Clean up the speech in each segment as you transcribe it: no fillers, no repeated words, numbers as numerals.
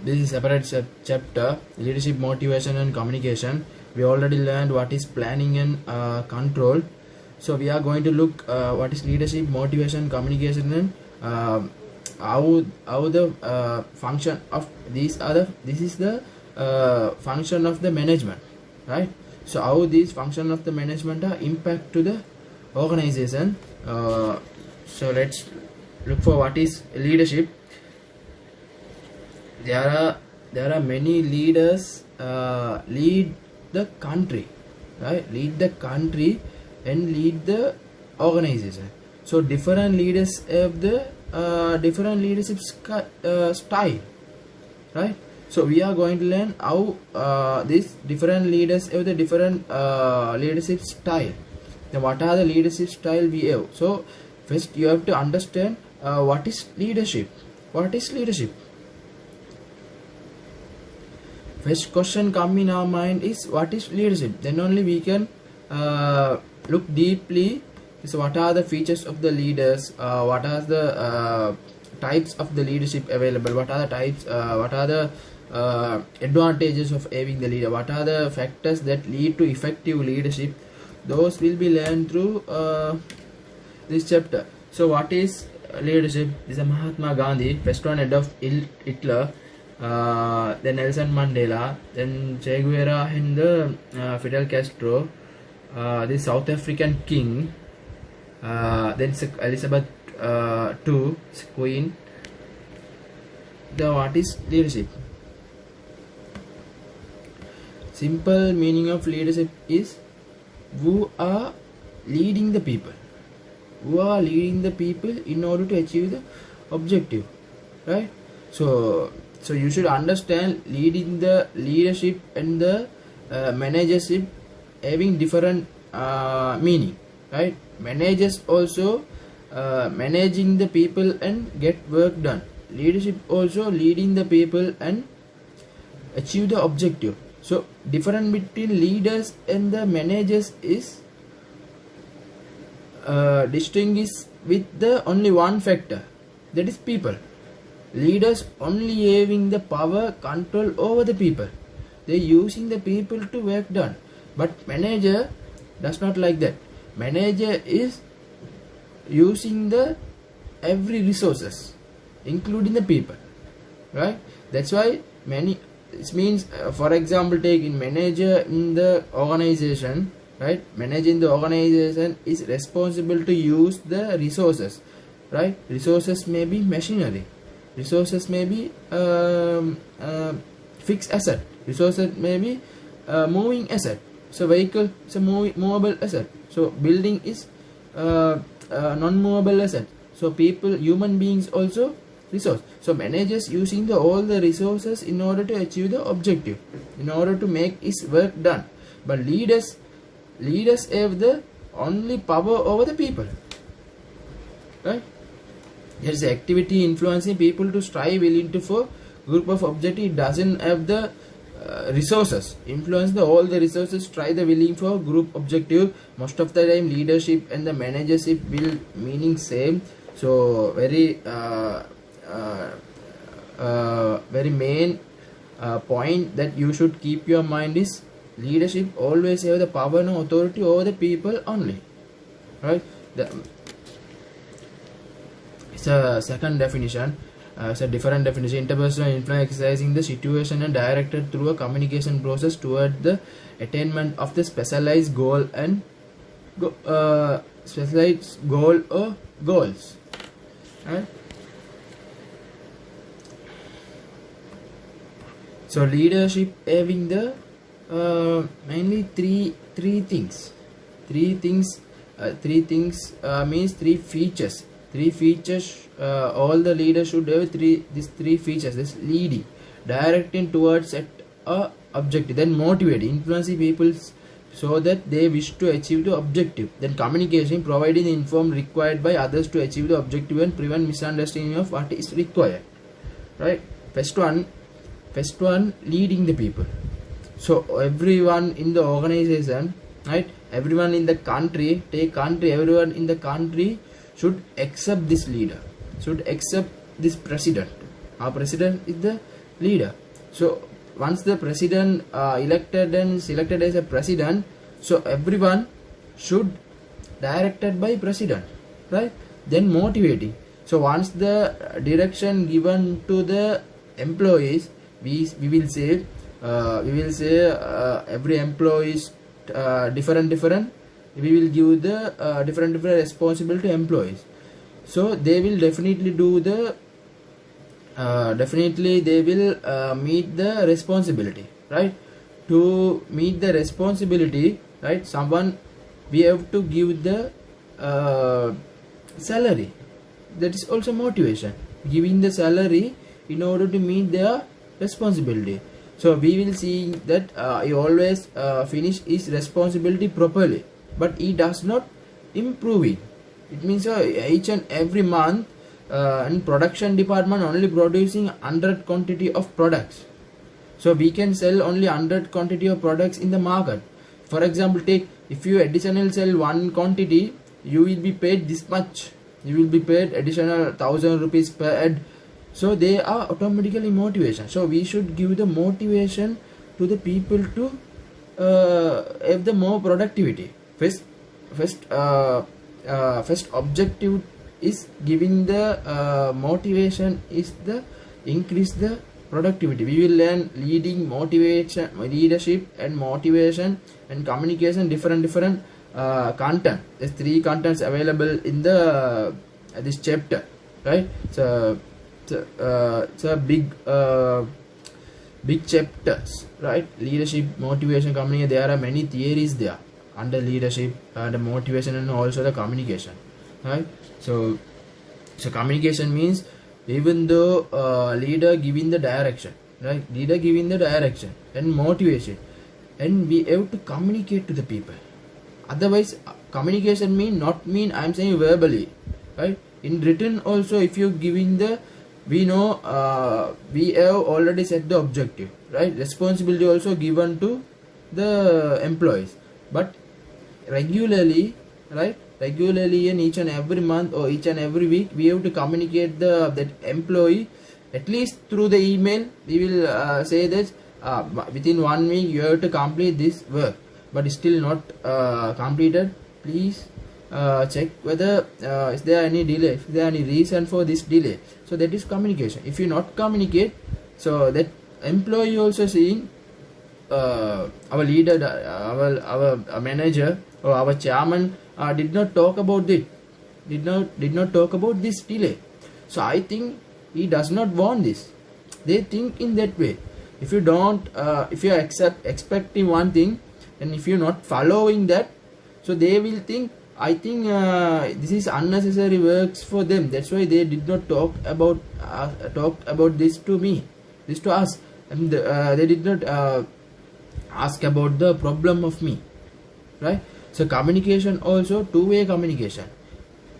this is separate chapter, leadership, motivation and communication. We already learned what is planning and control. So we are going to look what is leadership, motivation, communication, and how the function of these are this is the function of the management, right? So how these function of the management are impact to the organization. So let's look for what is leadership. There are many leaders lead the country, right? Lead the country and lead the organization. So different leaders have the different leadership style, right? So we are going to learn how these different leaders have the different leadership style. Then what are the leadership style we have? So first you have to understand what is leadership. What is leadership? First question come in our mind is what is leadership. Then only we can look deeply. So what are the features of the leaders? What are the types of the leadership available? What are the types? What are the advantages of having the leader? What are the factors that lead to effective leadership? Those will be learned through this chapter. So what is leadership? This is Mahatma Gandhi, first one Adolf Hitler, then Nelson Mandela, then Che Guevara and Fidel Castro, the South African king, then Elizabeth II, Queen. The what is leadership? Simple meaning of leadership is who are leading the people. Who are leading the people in order to achieve the objective, right? So you should understand leading the leadership and the managership having different meaning, right? Managers also managing the people and get work done. Leadership also leading the people and achieve the objective. So difference between leaders and the managers is distinguished with the only one factor, that is people. Leaders only having the power control over the people. They using the people to work done. But manager does not like that. Manager is using the every resources, including the people, right? That's why many. It means, for example, take in manager in the organization, right? Manager in the organization is responsible to use the resources, right? Resources may be machinery, resources may be fixed asset, resources may be moving asset. So vehicle is a movable asset. So building is non-movable asset. So people, human beings also resource. So managers using all the resources in order to achieve the objective, in order to make his work done. But leaders have the only power over the people, right? There is activity influencing people to strive willing to for group of objective. It doesn't have the resources, influence all the resources, try the willing for group objective. Most of the time leadership and the managership will meaning same. So very main point that you should keep your mind is leadership always have the power and authority over the people only, right? It's a second definition. It's a different definition. Interpersonal influence exercising the situation and directed through a communication process toward the attainment of the specialized goal and specialized goal or goals, right? So leadership having the mainly three things. Three things means three features. Three features. All the leaders should have these three features. This leading, directing towards a objective, then motivating, influencing people so that they wish to achieve the objective. Then communication, providing the informed required by others to achieve the objective and prevent misunderstanding of what is required, right? First one leading the people. So everyone in the organization, right? Everyone in the country, everyone in the country should accept this leader, should accept this president. Our president is the leader. So once the president elected and selected as a president, so everyone should directed by president, right? Then motivating. So once the direction given to the employees, we will say every employee is different. We will give the different responsibility to employees. So they will definitely do the definitely they will meet the responsibility, right? To meet the responsibility, right, someone, we have to give the salary. That is also motivation, giving the salary in order to meet their responsibility. So we will see that he always finish his responsibility properly, but he does not improve it. It means each and every month in production department only producing 100 quantity of products. So we can sell only 100 quantity of products in the market. For example, take, if you additional sell one quantity, you will be paid this much. You will be paid additional 1000 rupees per head. So they are automatically motivation. So we should give the motivation to the people to have the more productivity. First objective is giving the motivation is the increase the productivity. We will learn leading, motivation, leadership and motivation and communication, different content. There's 3 contents available in the this chapter, right? So it's a big chapters, right? Leadership, motivation, communication. There are many theories there under leadership, the motivation, and also the communication, right? So communication means, even though leader giving the direction, right? Leader giving the direction and motivation, and we have to communicate to the people. Otherwise, communication mean I'm saying verbally, right? In written also, if you giving the, we know we have already set the objective, right? Responsibility also given to the employees, but regularly, right? Regularly, in each and every month or each and every week, we have to communicate that employee, at least through the email. We will say that within 1 week you have to complete this work, but still not completed. Please check whether is there any delay, is there any reason for this delay. So that is communication. If you not communicate, so that employee also seeing our leader, our manager or our chairman did not talk about it, did not talk about this delay. So I think he does not want this. They think in that way. If you don't, if you are expecting one thing, and if you're not following that, so they will think, I think this is unnecessary works for them. That's why they did not talk about this to me, this to us, and they did not ask about the problem of me, right? So communication also two-way communication.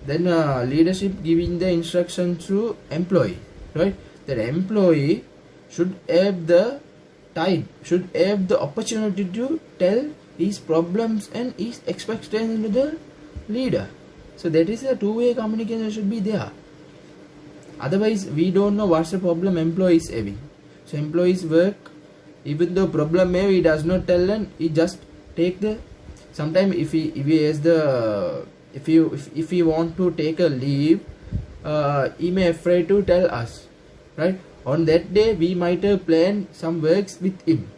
Then leadership giving the instruction to employee, right? That employee should have the time, should have the opportunity to tell his problems and his expectations to the leader. So that is a two-way communication should be there. Otherwise, we don't know what's the problem employee is having. So employees work, even though problem maybe he does not tell, and he just take the, sometimes if he has the, if he want to take a leave, he may afraid to tell us, right? On that day we might have planned some works with him,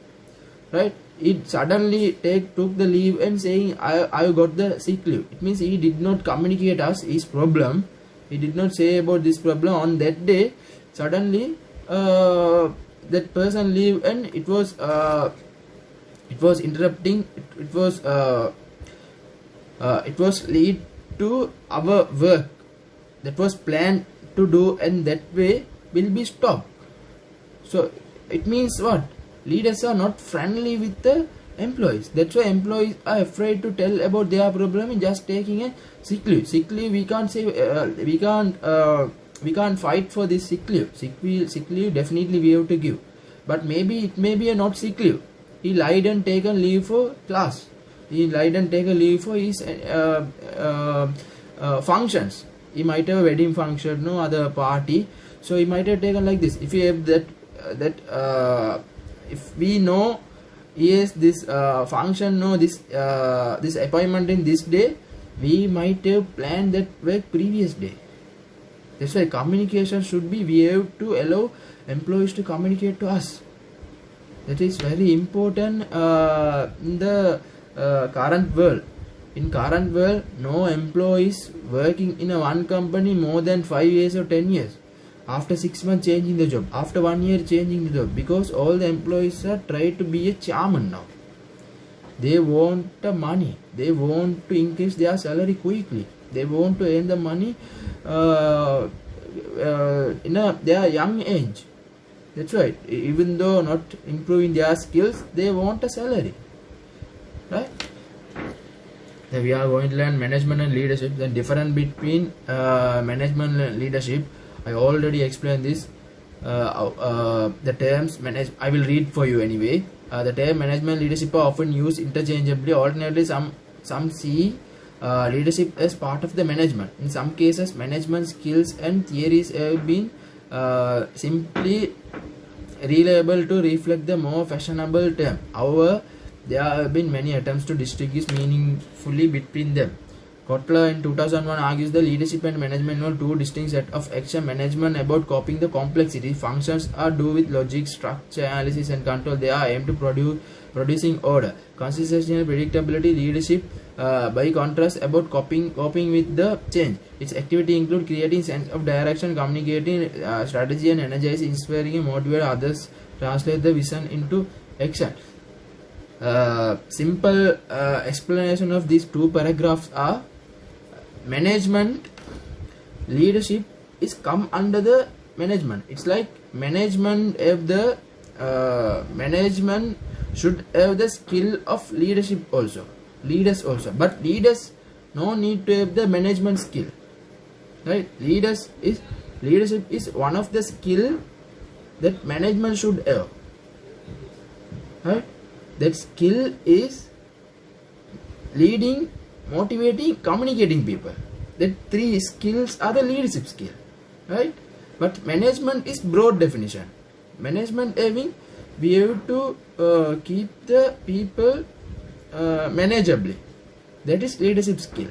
right? He suddenly took the leave and saying I got the sick leave. It means he did not communicate us his problem. He did not say about this problem. On that day suddenly that person leave, and it was interrupting, it was lead to our work that was planned to do, and that way will be stopped. So it means what? Leaders are not friendly with the employees. That's why employees are afraid to tell about their problem in just taking a sick leave. Sick leave, we can't say we can't fight for this sick leave. Sick leave definitely we have to give. But maybe it may be a not sick leave. He lied and taken leave for class. He lied and taken leave for his functions. He might have a wedding function, no other party. So he might have taken like this. If you have that that if we know yes this function, no this this appointment in this day, we might have planned that work previous day. That's why communication should be, we have to allow employees to communicate to us. That is very important in the current world. In current world, no employees working in a one company more than 5 years or 10 years. After 6 months changing the job, after 1 year changing the job, because all the employees are trying to be a chairman now. They want the money. They want to increase their salary quickly. They want to earn the money in their young age. That's right. Even though not improving their skills, they want a salary. Right? Then we are going to learn management and leadership. The difference between management and leadership. I already explained this. The terms I will read for you anyway. The term management and leadership are often used interchangeably. Alternately, some see leadership as part of the management. In some cases, management skills and theories have been simply reliable to reflect the more fashionable term. However, there have been many attempts to distinguish meaningfully between them. Kotler in 2001 argues the leadership and management are two distinct sets of action. Management about coping the complexity. Functions are do with logic, structure, analysis and control. They are aimed to producing order. Consistency and predictability. Leadership by contrast about coping with the change. Its activity include creating sense of direction, communicating strategy and energizing, inspiring and motivate others, translate the vision into action. Simple explanation of these two paragraphs are: management, leadership is come under the management. It's like management have the management should have the skill of leadership also, leaders also, but leaders no need to have the management skill, right? Leadership is one of the skill that management should have, right? That skill is leading, motivating, communicating people. That three skills are the leadership skill, right? But management is broad definition. Management having, we have to keep the people manageably. That is leadership skill.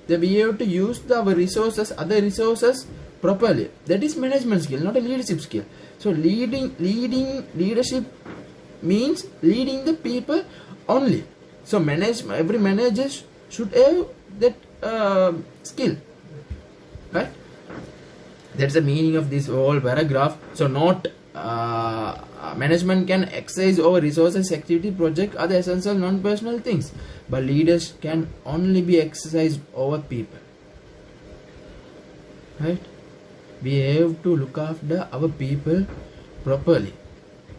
That we have to use our resources, other resources properly. That is management skill, not a leadership skill. So leadership means leading the people only. So every manager should have that skill, right? That's the meaning of this whole paragraph. So not management can exercise over resources, activity, project, other essential non-personal things, but leaders can only be exercised over people, right? We have to look after our people properly.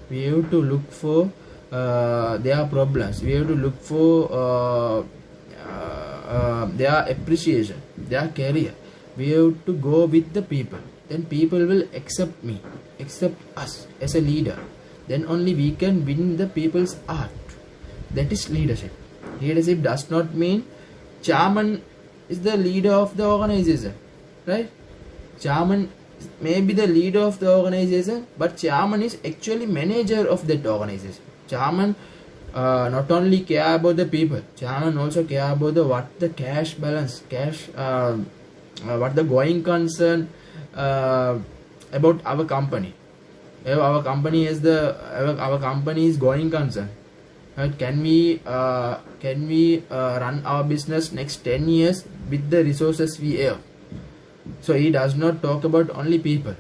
We have to look for their problems. We have to look for their appreciation, their career. We have to go with the people. Then people will accept me, accept us as a leader. Then only we can win the people's heart. That is leadership. Leadership does not mean chairman is the leader of the organization, right? Chairman may be the leader of the organization, but chairman is actually manager of that organization. Chairman not only care about the people, chairman also care about what the cash balance, what the going concern about our company. Our company is our company is going concern. Right? Can we run our business next 10 years with the resources we have? So he does not talk about only people.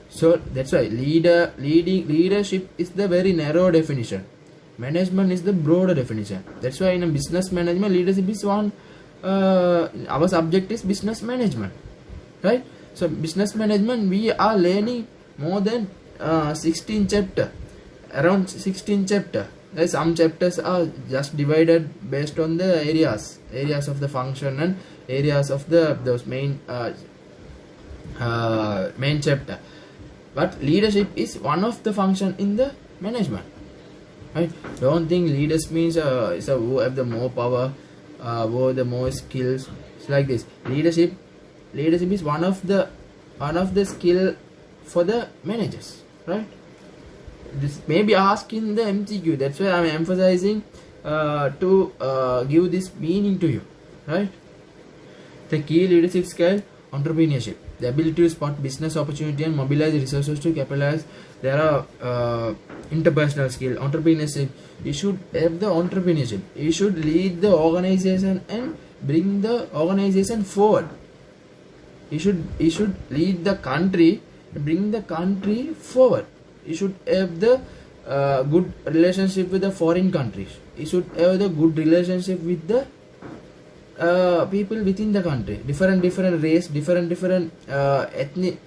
So that's why leadership is the very narrow definition. Management is the broader definition. That's why in a business management, leadership is one. Our subject is business management, right? So business management, we are learning more than 16 chapter, around 16 chapter. Some chapters are just divided based on the areas of the function and areas of those main chapter. But leadership is one of the function in the management, right? Don't think leaders means who have the more power, who have the more skills. It's like this. Leadership is one of the skill for the managers, right? this may be asked in the MCQ. That's why I'm emphasizing to give this meaning to you, right? The key leadership skill: entrepreneurship, the ability to spot business opportunity and mobilize resources to capitalize. There are interpersonal skill, entrepreneurship. You should have the entrepreneurship. You should lead the organization and bring the organization forward. You should lead the country, bring the country forward. You should have the good relationship with the foreign countries. You should have the good relationship with the people within the country, different race, different ethnic,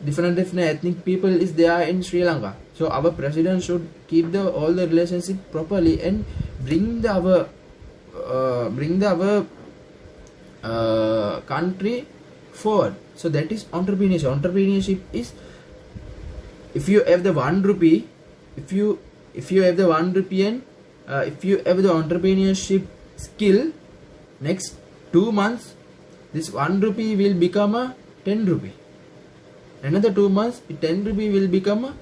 different ethnic people is there in Sri Lanka. So our president should keep all the relationship properly and bring our country forward. So that is entrepreneurship. Entrepreneurship is, if you have the 1 rupee, if you have the 1 rupee and if you have the entrepreneurship skill, next 2 months this 1 rupee will become a 10 rupee. Another 2 months 10 rupee will become a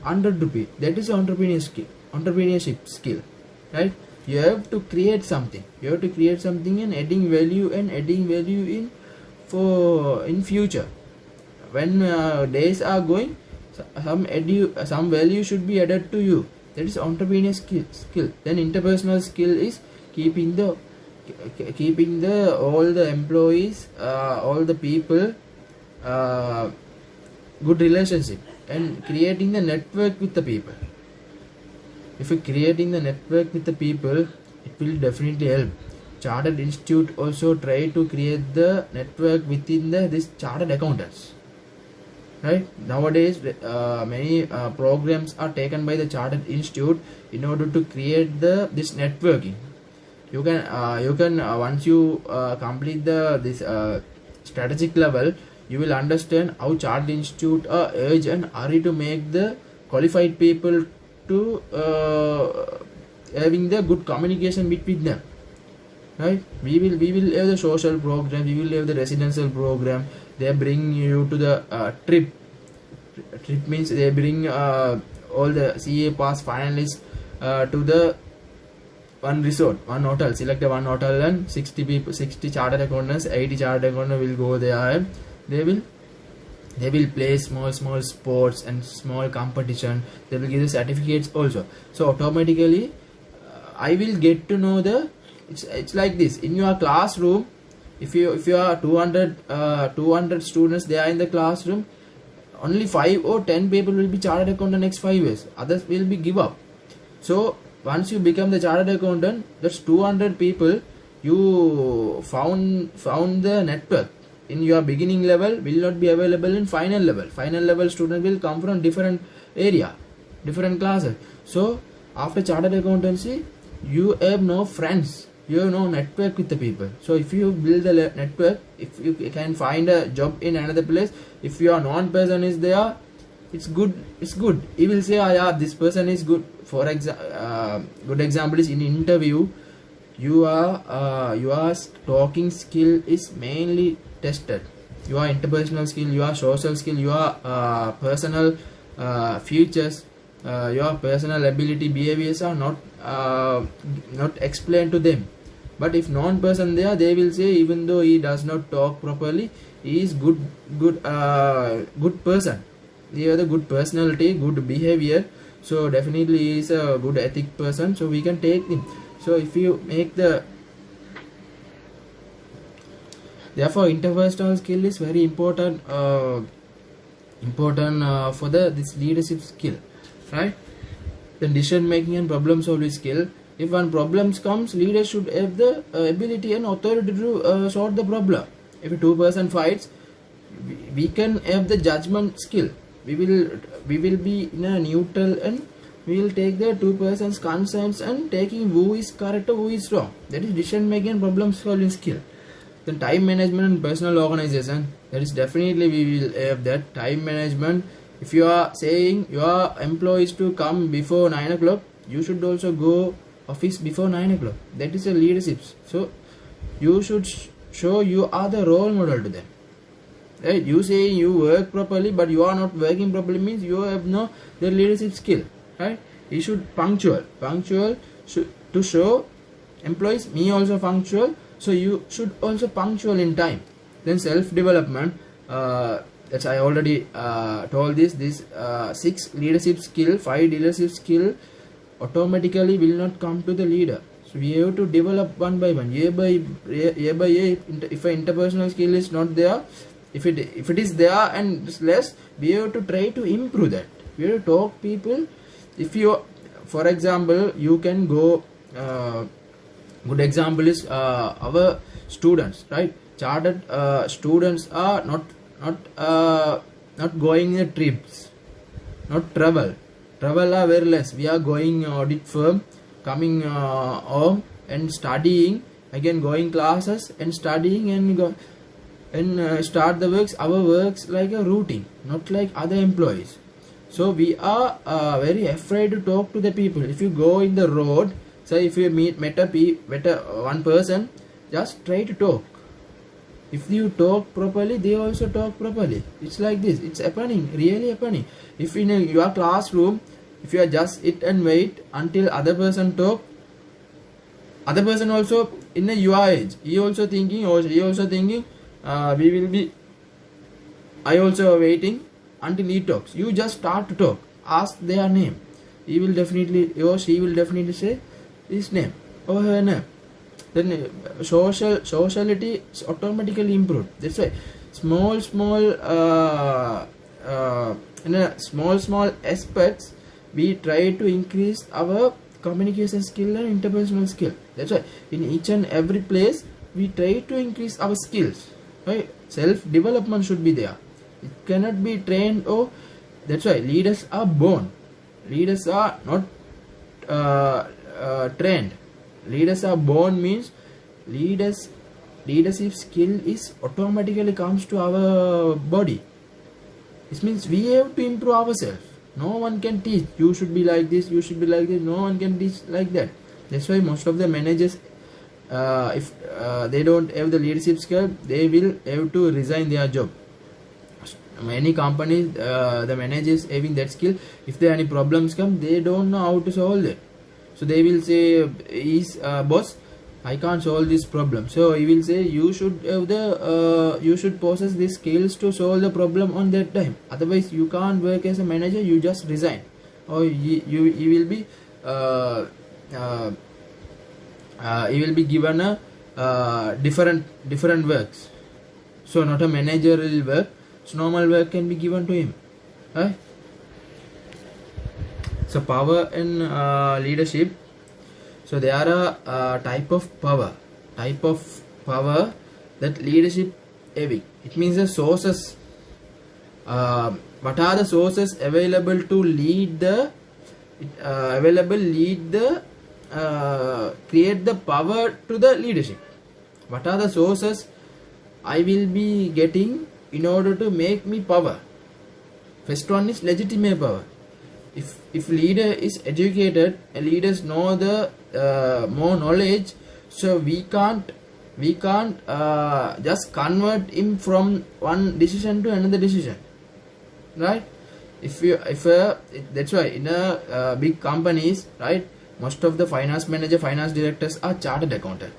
100 rupee. That is entrepreneurship skill, right? You have to create something. You have to create something and adding value in future. When days are going, some value should be added to you. That is entrepreneurial skill. Then interpersonal skill is keeping the all the employees, all the people, good relationship and creating the network with the people. If you're creating the network with the people, it will definitely help. Chartered Institute also try to create the network within this chartered accountants, right? Nowadays many programs are taken by the Chartered Institute in order to create this networking. You can once you complete this strategic level, you will understand how Chartered Institute are urge and hurry to make the qualified people to having the good communication between them, right? We will have the social program, we will have the residential program. They bring you to the trip means they bring all the CA pass finalists to the one resort, one hotel. Select one hotel and 60 chartered accountants, 80 chartered accountants will go there and they will play small sports and small competition. They will give the certificates also. So automatically I will get to know it's like this. In your classroom, if you are 200 students there in the classroom, only 5 or 10 people will be chartered accountant next 5 years. Others will be give up. So once you become the chartered accountant, that's 200 people you found the network. In your beginning level will not be available in final level. Final level students will come from different area, different classes. So after chartered accountancy, you have no friends, you have no network with the people. So if you build the network, if you can find a job in another place, if your non-person is there, it's good. He will say, yeah, this person is good. For good example is in interview, your talking skill is mainly tested. Your interpersonal skill, your social skill, your personal features, your personal ability, behaviors are not explained to them. But if non-person there, they will say, even though he does not talk properly, he is good person. He has a good personality, good behavior. So definitely he is a good ethic person. So we can take him. So if you make therefore interpersonal skill is very important for this leadership skill, right? Then decision making and problem solving skill. If one problem comes, leader should have the ability and authority to solve the problem. If two person fights, we can have the judgment skill. We will be in a neutral and we will take the two persons concerns and taking who is correct or who is wrong. That is decision making and problem solving skill. Then time management and personal organization. That is definitely we will have that time management. If you are saying your employees to come before 9 o'clock, you should also go office before 9 o'clock. That is a leadership. So you should show you are the role model to them. Right? You say you work properly, but you are not working properly means you have no the leadership skill. right? He should punctual to show employees me also punctual, so you should also punctual in time. Then self development, that's I already told this 6 leadership skill, 5 leadership skill automatically will not come to the leader. So we have to develop one by one, year by year. If an interpersonal skill is not there, if it is there and it's less, we have to try to improve that. We have to talk people. If you, for example, you can go, good example is our students, right? Chartered students are not going in trips, not travel are very less. We are going audit firm, coming home and studying, again going classes and studying and go and start the works. Our works like a routine, not like other employees. So we are very afraid to talk to the people. If you go in the road, say if you met one person, just try to talk. If you talk properly, they also talk properly. It's like this. It's happening, really happening. If in your classroom, if you are just sit and wait until other person talk, other person also in your age, he also thinking, we will be, I also waiting until he talks. You just start to talk. Ask their name. He will definitely, or she will definitely say his name or her name. Then sociality is automatically improved. That's why small aspects we try to increase our communication skill and interpersonal skill. That's why in each and every place we try to increase our skills. Right? Self development should be there. It cannot be trained. Or that's why leaders are born. Leaders are not trained. Leaders are born means leadership skill is automatically comes to our body. This means we have to improve ourselves. No one can teach. You should be like this. You should be like this. No one can teach like that. That's why most of the managers, if they don't have the leadership skill, they will have to resign their job. Many companies, the managers having that skill, if there are any problems come, they don't know how to solve it. So they will say, boss, I can't solve this problem. So he will say, you should have you should possess these skills to solve the problem on that time. Otherwise, you can't work as a manager. You just resign, or you will be he will be given a different works. So not a managerial work. So normal work can be given to him. Right? So power and leadership. So there are a type of power that leadership having. It means the sources. What are the sources available to lead the create the power to the leadership? What are the sources I will be getting in order to make me power? First one is legitimate power. If leader is educated and leaders know the more knowledge, so we can't just convert him from one decision to another decision, right? That's why in big companies, right, most of the finance manager, finance directors are chartered accountant.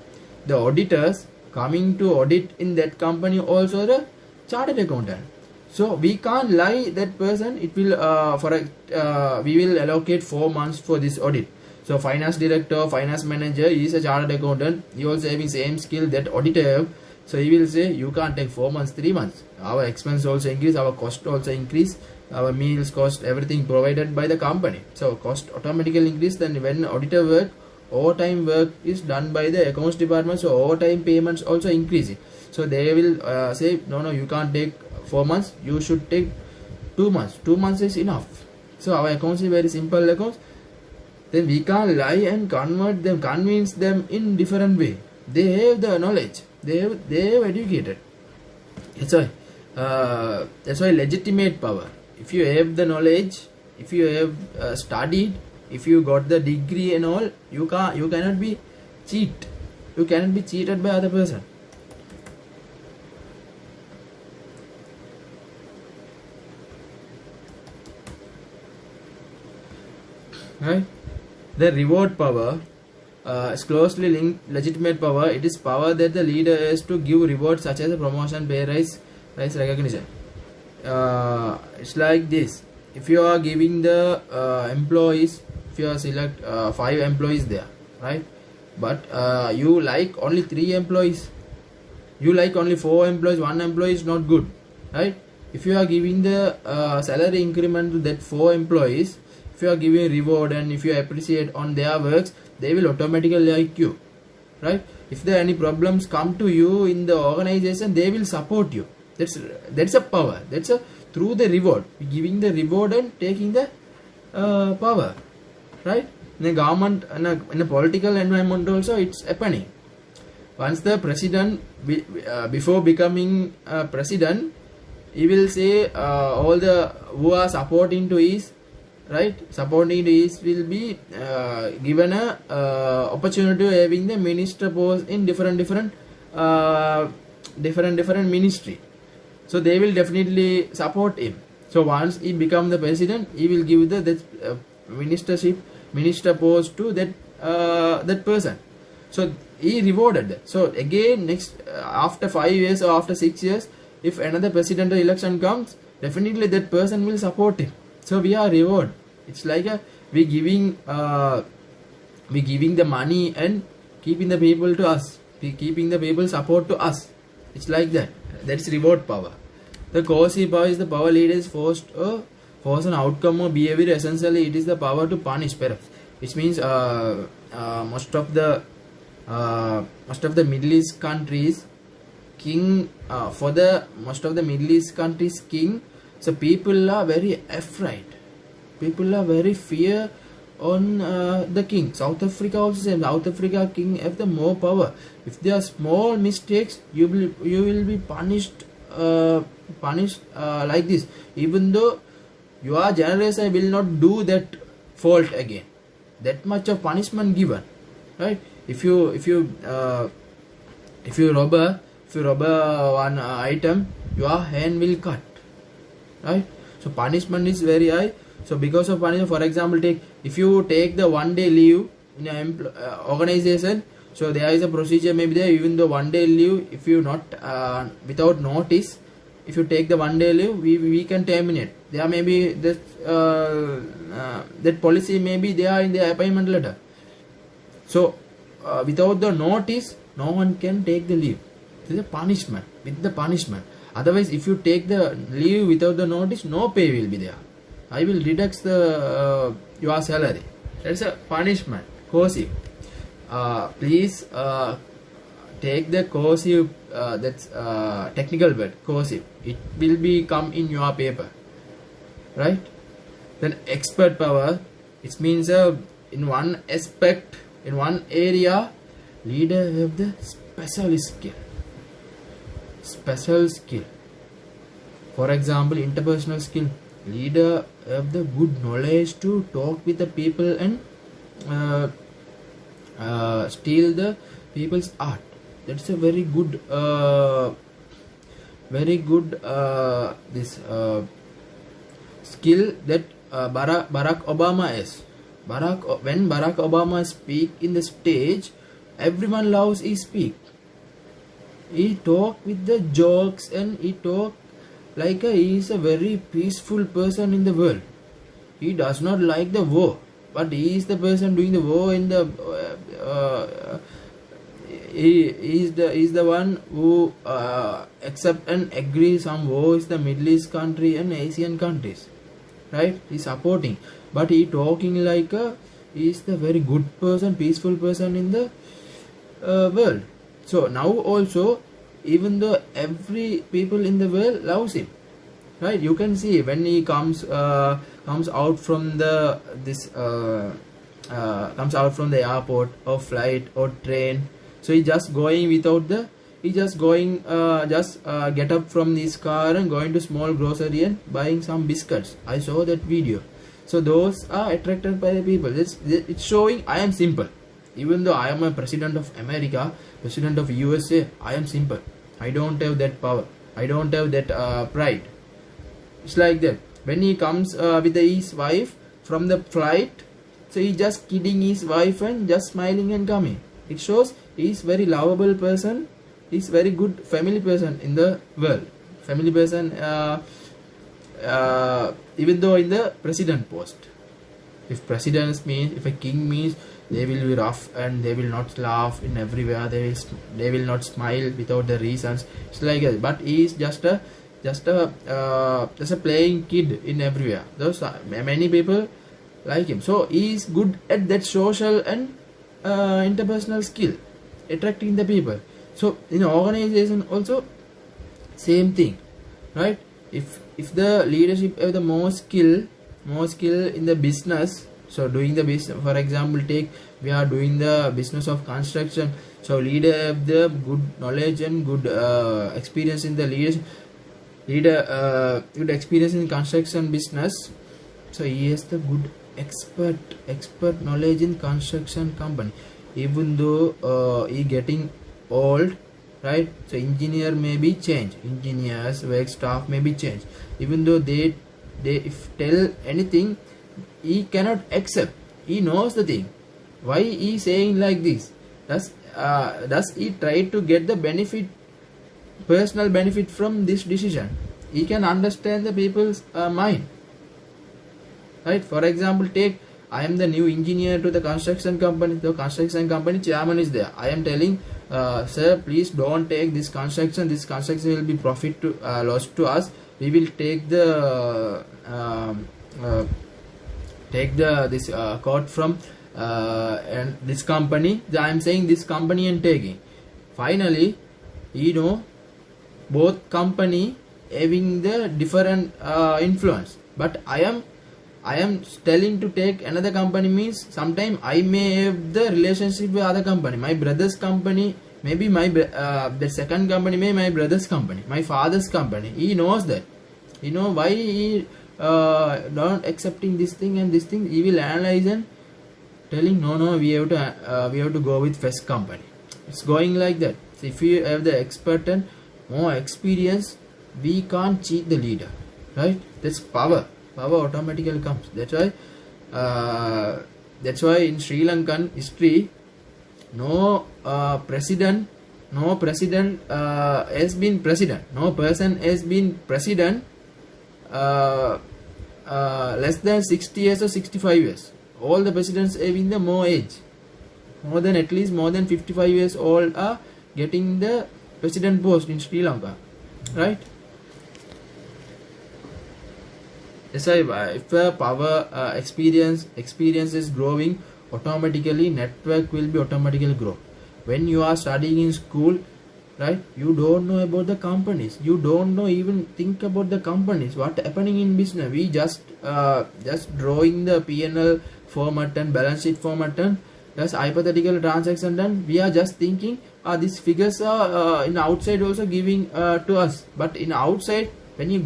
The auditors coming to audit in that company also the chartered accountant. So we can't lie that person. It will we will allocate 4 months for this audit. So finance director, finance manager is a chartered accountant. He also having same skill that auditor have. So he will say, you can't take 4 months, 3 months. Our expense also increase, our cost also increase, our meals cost, everything provided by the company. So cost automatically increase. Then when auditor work, overtime work is done by the accounts department. So overtime payments also increasing. So they will say, no, you can't take 4 months, you should take 2 months. 2 months is enough. So our accounts is very simple accounts. Then we can't lie and convert them, convince them in different way. They have the knowledge. They have educated. That's why legitimate power. If you have the knowledge, if you have studied, if you got the degree and all, you cannot be cheat. You cannot be cheated by other person. right? The reward power is closely linked legitimate power. It is power that the leader has to give rewards such as a promotion, pay rise recognition. It's like this: if you are giving the employees, if you are select 5 employees there, right? But you like only 3 employees, you like only 4 employees, 1 employee is not good, right? If you are giving the salary increment to that 4 employees, if you are giving reward and if you appreciate on their works, they will automatically like you, right? If there are any problems come to you in the organization, they will support you. That's a power. That's a through the reward, giving the reward and taking the power, right? In a government, in a political environment also, it's happening. Once the president, before becoming president, he will say all the who are supporting to his, right, supporting to his will be given a opportunity to having the minister post in different ministry. So they will definitely support him. So once he become the president, he will give the minister post to that person. So he rewarded that. So again, next after 5 years or after 6 years, if another presidential election comes, definitely that person will support him. So we are reward. It's like we giving the money and keeping the people to us. We keeping the people support to us. It's like that. That's reward power. The coercive power is the power leaders force an outcome or behavior. Essentially, it is the power to punish, perhaps, which means most of the Middle East countries, king most of the Middle East countries king. So people are very afraid. People are very fear on the king. South Africa also same. South Africa king have the more power. If there are small mistakes, you will be punished like this. Even though your generation will not do that fault again. That much of punishment given, right? If you rob one item, your hand will cut, right? So punishment is very high. So because of punishment, for example, if you take the 1 day leave in an organization, so there is a procedure maybe there. Even though 1 day leave, if you not without notice, if you take the 1 day leave, we can terminate. There may be that policy may be there in the appointment letter. So without the notice, no one can take the leave. This is a punishment. With the punishment. Otherwise, if you take the leave without the notice, no pay will be there. I will deduct the your salary. That's a punishment. Coercive. Please take the coercive. That's technical word. Coercive. It will be come in your paper, right? Then expert power. It means in one aspect, in one area, leader have the special skill. Special skill. For example, interpersonal skill. Leader have the good knowledge to talk with the people and steal the people's art. That's a very good skill that Barack Obama is. When Barack Obama speak in the stage, everyone loves his speak. He talk with the jokes and he talk like he is a very peaceful person in the world. He does not like the war, but he is the person doing the war in the he is the one who accept and agree some wars the Middle East country and Asian countries, right? He supporting, but he talking like he is the very good person, peaceful person in the world. So now also, even though every people in the world loves him, right? You can see when he comes out from the airport or flight or train. So he just going without the, he just going get up from his car and going to small grocery and buying some biscuits. I saw that video. So those are attracted by the people. It's showing I am simple. Even though I am a president of America, president of USA, I am simple. I don't have that power. I don't have that pride. It's like that. When he comes with his wife from the flight, So he just kidding his wife and just smiling and coming. It shows he is very lovable person. He is very good family person in the world. Family person, even though in the president post. If presidents means, if a king means, they will be rough and they will not laugh in everywhere. They will not smile without the reasons. It's like that. But he is just a playing kid in everywhere. Those many people like him. So he is good at that social and interpersonal skill, attracting the people. So in organization also same thing, right? If the leadership have the more skill in the business, so doing the business, for example, we are doing the business of construction, so leader have the good knowledge and good experience in the good experience in construction business, so he has the good expert knowledge in construction company. Even though he getting old, right? So engineer may be changed, engineers, work staff may be changed. Even though they if tell anything, he cannot accept. He knows the thing. Why he saying like this? Does he try to get the benefit, personal benefit from this decision? He can understand the people's mind, right? For example, I am the new engineer to the construction company. The construction company chairman is there. I am telling, sir, please don't take this construction. This construction will be profit to loss to us. We will take the this quote from and this company. I am saying this company and taking. Finally, both company having the different influence. But I am telling to take another company means sometime I may have the relationship with other company. My brother's company, maybe the second company may be my brother's company, my father's company. He knows that. You know why he not accepting this thing and this thing. He will analyze and telling no, we have to go with first company. It's going like that. So if you have the expert and more experience, we can't cheat the leader, right? That's power. Power automatically comes. That's why in Sri Lankan history, no president has been president. No person has been president less than 60 years or 65 years. All the presidents having the more age, at least more than 55 years old are getting the president post in Sri Lanka, right? That's why if power experience is growing, automatically network will be automatically grow. When you are studying in school, right, you don't know about the companies. You don't know even think about the companies. What happening in business? We just drawing the P&L format and balance sheet format and just hypothetical transaction done. We are just thinking these figures are in outside also giving to us. But in outside, when you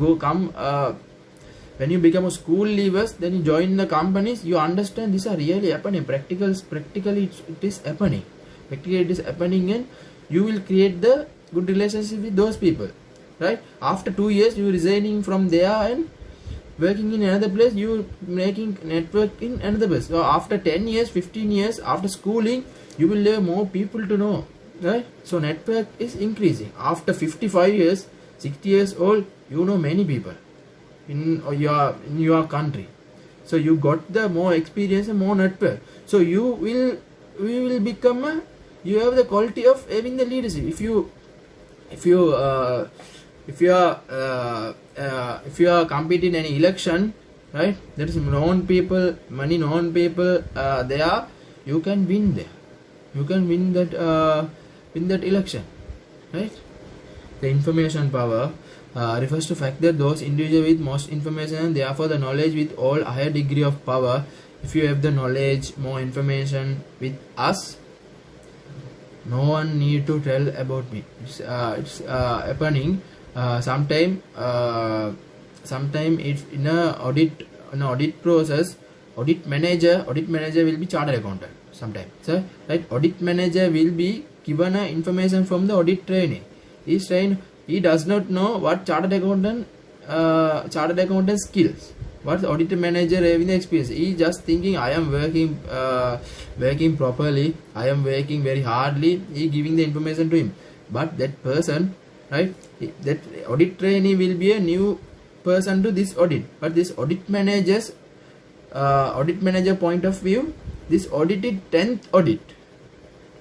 when you become a school leavers, then you join the companies, you understand these are really happening. Practically it is happening. Practically it is happening, and you will create the good relationship with those people, right? After 2 years, you resigning from there and working in another place, you making network in another place. So after 10 years, 15 years, after schooling, you will have more people to know, right? So network is increasing. After 55 years, 60 years old, you know many people in your country. So you got the more experience and more network. So we will become you have the quality of having the leadership. If you are competing in any election, right, there is known people there, you can win there. You can win that election, right? The information power refers to fact that those individuals with most information and therefore the knowledge with all higher degree of power. If you have the knowledge, more information with us, no one need to tell about me. It's happening. Sometime it's in an audit process. Audit manager will be chartered accountant. Sometimes, so right, audit manager will be given information from the audit training. He does not know what chartered accountant skills. What's the audit manager having the experience? He just thinking, I am working properly, I am working very hardly, he giving the information to him. But that person, right, that audit trainee will be a new person to this audit. But this audit manager point of view, this audited 10th audit.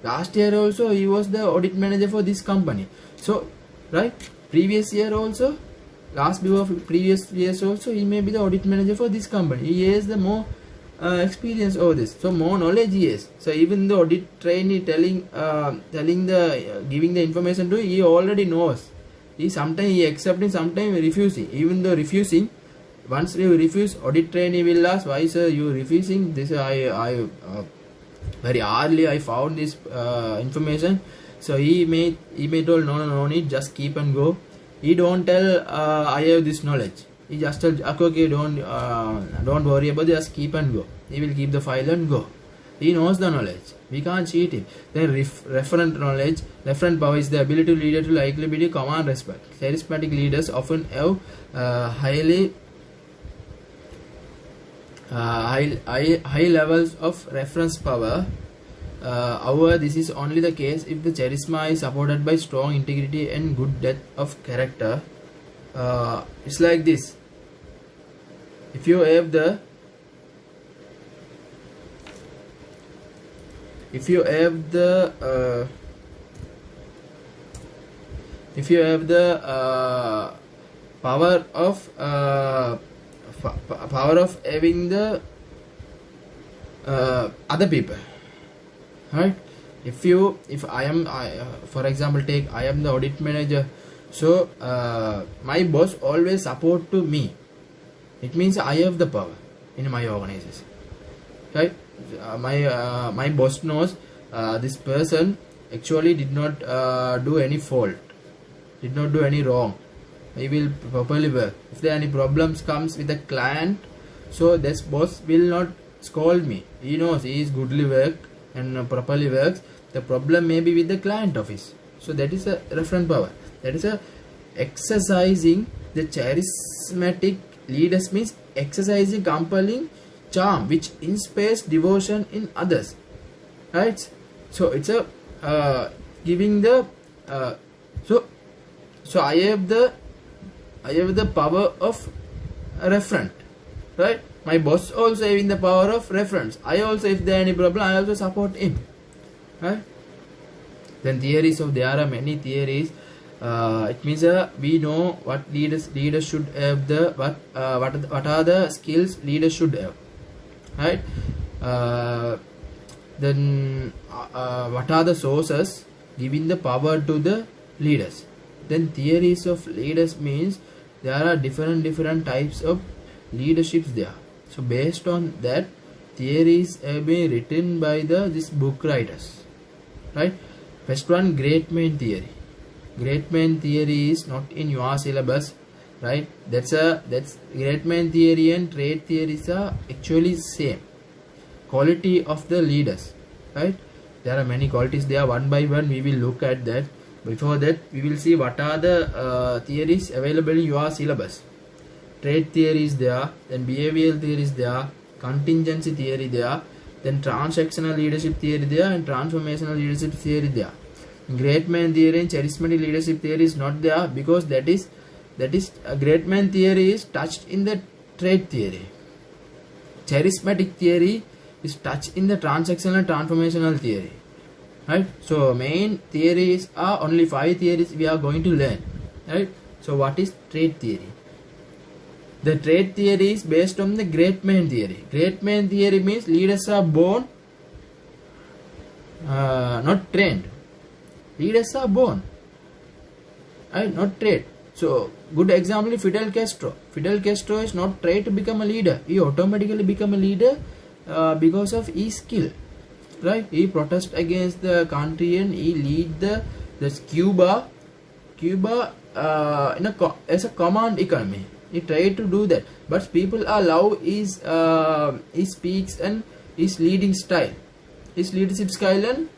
Last year also he was the audit manager for this company. So, right, previous year also, previous years also, he may be the audit manager for this company. He has the more experience over this, so more knowledge he has. So even the audit trainee giving the information to, he already knows. Sometimes he accepting, sometimes refusing. Even though refusing, once you refuse, audit trainee will ask, why sir you refusing this? I very hardly I found this information. So he may tell, no need, just keep and go. He don't tell I have this knowledge. He just tell, okay, don't worry about it, just keep and go. He will keep the file and go. He knows the knowledge. We can't cheat him. Then referent knowledge. Referent power is the ability to lead to likability, command, respect. Charismatic leaders often have high levels of reference power. However, this is only the case if the charisma is supported by strong integrity and good depth of character. It's like this. If you have the power of having the other people, right? If I am for example, take I am the audit manager, so my boss always support to me. It means I have the power in my organization, right? My boss knows this person actually did not do any fault, did not do any wrong. He will properly work. If there are any problems comes with the client, so this boss will not scold me. He knows he is goodly work and properly works. The problem may be with the client office. So that is a reference power. That is a exercising the charismatic leaders, means exercising compelling charm which inspires devotion in others, right? So it's a giving the so I have the power of referent, right? My boss also having the power of reference. I also, if there any problem, I also support him, right? Then theories of, there are many theories. It means we know what leaders should have, the what are the skills leaders should have, right? Then what are the sources giving the power to the leaders? Then theories of leaders means there are different types of leaderships there. So based on that, theories have been written by this book writers, right? First one, great man theory. Great man theory is not in your syllabus, right? That's great man theory and trade theories are actually same. Quality of the leaders, right? There are many qualities there. One by one we will look at that. Before that, we will see what are the theories available in your syllabus. Trade theory is there, then behavioral theory is there, contingency theory there, then transactional leadership theory there, and transformational leadership theory there. Great man theory and charismatic leadership theory is not there, because that is great man theory is touched in the trade theory. Charismatic theory is touched in the transactional and transformational theory, right? So main theories are only 5 theories we are going to learn, right? So what is trade theory? The trade theory is based on the great man theory. Great man theory means leaders are born, not trained. Leaders are born, right? Not trained. So good example is Fidel Castro. Fidel Castro is not trained to become a leader. He automatically become a leader because of his skill, right? He protest against the country and he lead the Cuba as a command economy. He tried to do that, but people are love his speaks and his leading style, his leadership style, and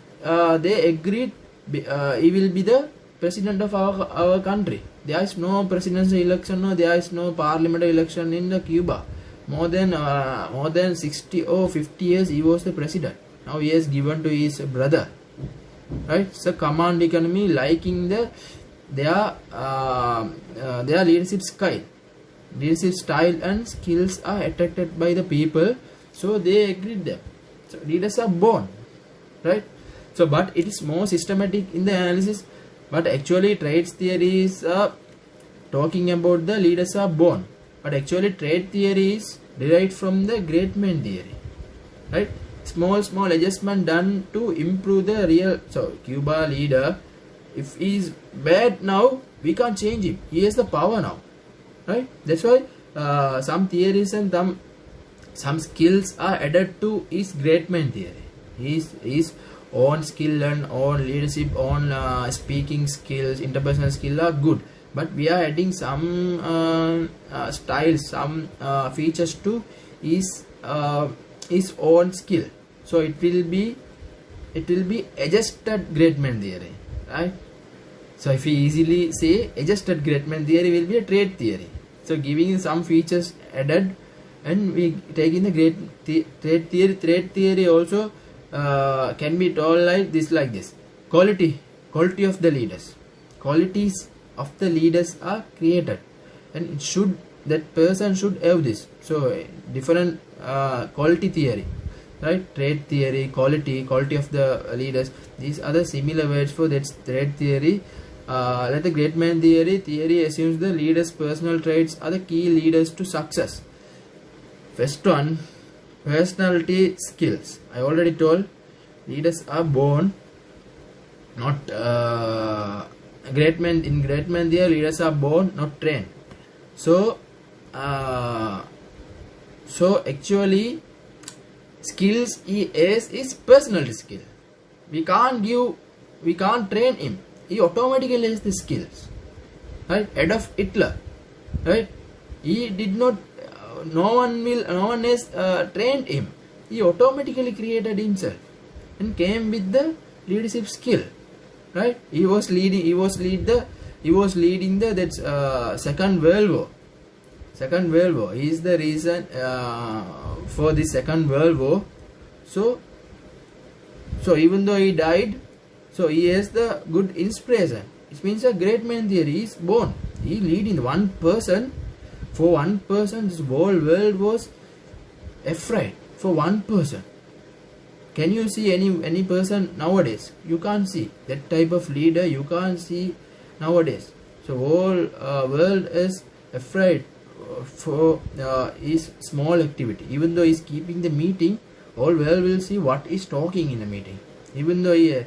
they agreed he will be the president of our country. There is no presidential election, no, there is no parliamentary election in the Cuba. more than 60 or 50 years he was the president. Now he has given to his brother, right? So command economy liking their leadership style and skills are attracted by the people, so they agreed them. So leaders are born, right? So but it is more systematic in the analysis, but actually traits theory is talking about the leaders are born, but actually trait theory is derived from the great man theory, right? Small adjustment done to improve the real. So Cuba leader, if he is bad now, we can't change him, he has the power now, right? That's why some theories and some skills are added to his great man theory. His own skill and own leadership, own speaking skills, interpersonal skill are good, but we are adding some styles, some features to his own skill. So it will be adjusted great man theory, right? So if we easily say adjusted great man theory will be a trait theory. So giving some features added, and we take in the trait theory. Trait theory also can be told like this, quality of the leaders. Qualities of the leaders are created, and that person should have this. So different quality theory, right? Trait theory, quality of the leaders. These are the similar words for that trait theory. Let the great man theory assumes the leaders' personal traits are the key leaders to success. First one, personality skills. I already told, leaders are born, not great man. In great man theory, leaders are born, not trained. So actually skills he is personality skill. We can't train him. He automatically has the skills, right? Adolf Hitler, right? He did not. No one has trained him. He automatically created himself and came with the leadership skill, right? He was leading the Second World War. Second World War. He is the reason for the Second World War. So even though he died, so he has the good inspiration. It means a great man theory is born. He leading one person. For one person, this whole world was afraid. For one person. Can you see any person nowadays? You can't see that type of leader. You can't see nowadays. So whole world is afraid for his small activity. Even though he is keeping the meeting, whole world will see what is talking in the meeting. Even though he